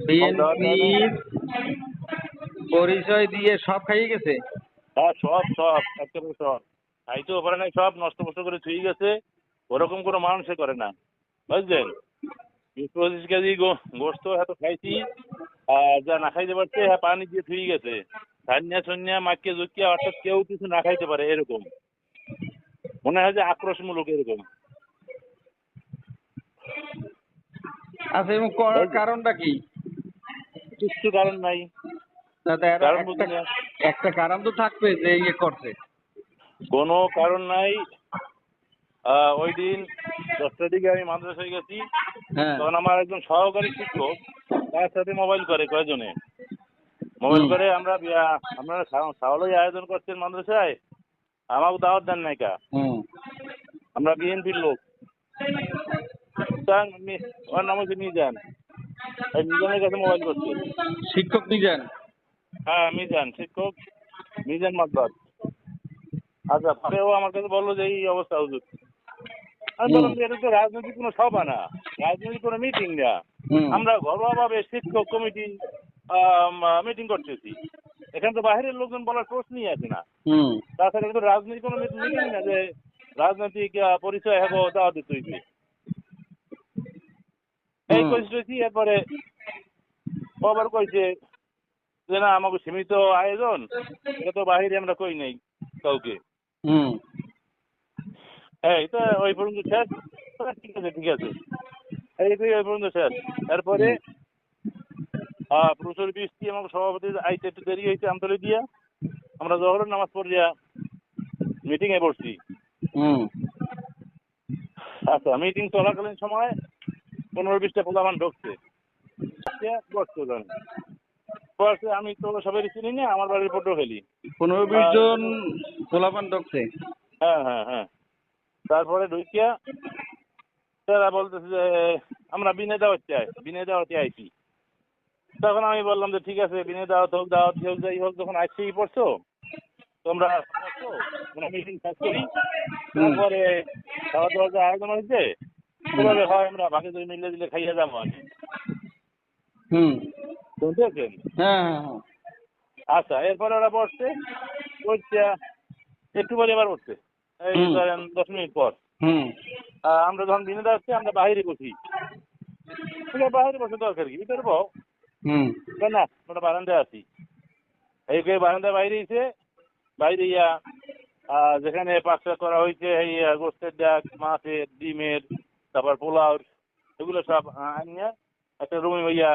বিএনপির পরিচয় দিয়ে সব খাইয়ে গেছে। হ্যাঁ, সব সব একেবারে সব খাইতেও পারে নাই, সব নষ্ট ফষ্ট করে থুই গেছে। ওরকম কোনো মানুষে করে না, বুঝলেন? 20-25 কেজি গোস্ত এত খাইছি, আর যা না খাইতে পারছে হ্যাঁ পানি দিয়ে থুই গেছে। সান্যা সন্যা মাখিয়ে জুকিয়ে অর্থাৎ কেউ কিছু না খাইতে পারে এরকম মনে হয় যে আক্রোশমূলক এরকম। আচ্ছা, এবং করার বুঝলেন? কারণটা কি? কিচ্ছু কারণ নাই, না তো এরা কারণ একটা বুঝি না। একটা কারণ তো থাকবে যে ইয়ে করছে। কোনো কারণ নাই। ওই দিন 10টার দিকে আমি মাদ্রাসায় গেছি, হ্যাঁ। তখন আমার একজন সহকারী শিক্ষক তার সাথে মোবাইল করে কয়জনে মোবাইল হুম। করে আপনারা খাওয়ালই আয়োজন করছেন মাদ্রাসায়, আমাকে দাওয়াত দেন নাই কা, হুম। আমরা বিএনপির লোক। ওর নাম হচ্ছে মিজান, এই মিজানের কাছে মোবাইল করছে। শিক্ষক নিজান। হ্যাঁ মিজান, শিক্ষক মিজান মাতবার। আচ্ছা, পরে ও আমার কাছে বললো যে এই অবস্থা হুজুর। আমি হুম। বললাম যে এটা তো রাজনৈতিক কোনো সভা না, রাজনৈতিক কোনো মিটিং না, হুম। আমরা ঘরোয়াভাবে শিক্ষক কমিটি মিটিং করতেছি, এখানে তো বাইরের লোকজন বলার প্রশ্নই আছে না। হুম। তাছাড়া কিন্তু রাজনৈতিক কোনো মিটিং না যে রাজনৈতিক পরিচয় হবো দেওয়া দিতে হইবে। এই হুম। কইছি, এরপরে ও আবার কইছে যে না আমাকে সীমিত আয়োজন, এটা তো বাহিরে আমরা কই নাই কাউকে। হুম। হ্যাঁ, এটা ওই পর্যন্ত শেষ। ঠিক আছে ঠিক আছে, ওই পর্যন্ত শেষ। এরপরে হুম। প্রচুর বৃষ্টি, আমাকে সভাপতি আইতে একটু দেরি হয়েছে আমতলি দিয়া, আমরা জহরের নামাজ পড়িয়া মিটিং এ বসছি। হুম। আচ্ছা, মিটিং চলাকালীন সময় 15-20টা পোলাপান ঢুকছে, বসছে ওখানে। বসে আমি তো সবাই চিনি না, আমার বাড়ির ফটো ফেলি। 15-20 জন পোলাপান ঢুকছে। হ্যাঁ হ্যাঁ হ্যাঁ। তারপরে ঢুকিয়া তারা বলতেছে যে আমরা বিনয় দাওয়াতে আইছি। তখন আমি বললাম যে ঠিক আছে, বিনয় দাওয়াত হোক যাই হোক, যখন আইসি পড়ছো তোমরা বসো, আমরা মিটিং শেষ করি, হুম। তারপরে খাওয়া দাওয়ার যে আয়োজন হয়েছে হুম। সেভাবে হয় আমরা ভাগে ধরে মিলে দিলে খাইয়ে যাবো আমি। হুম। শুনতে পাচ্ছেন? হ্যাঁ, হ্যাঁ, হ্যাঁ। আচ্ছা, এরপরে ওরা বসছে, একটু পরে এবার উঠছে, এই হুম। ধরেন 10 মিনিট পর। হুম। আমরা যখন বিনোদ আসছে আমরা বাইরে বসি, বাইরে বসে দরকার কি, ভিতরে বউ হুম। না, আমরা বারান্দায় আছি। এই বারান্দায় বাইরে এসে বাইরে ইয়া যেখানে পাকশা করা হয়েছে এই গোস্তের ডাক, মাছের, ডিমের, তারপর পোলাও, এগুলো সব আনিয়া একটা রুমে ইয়া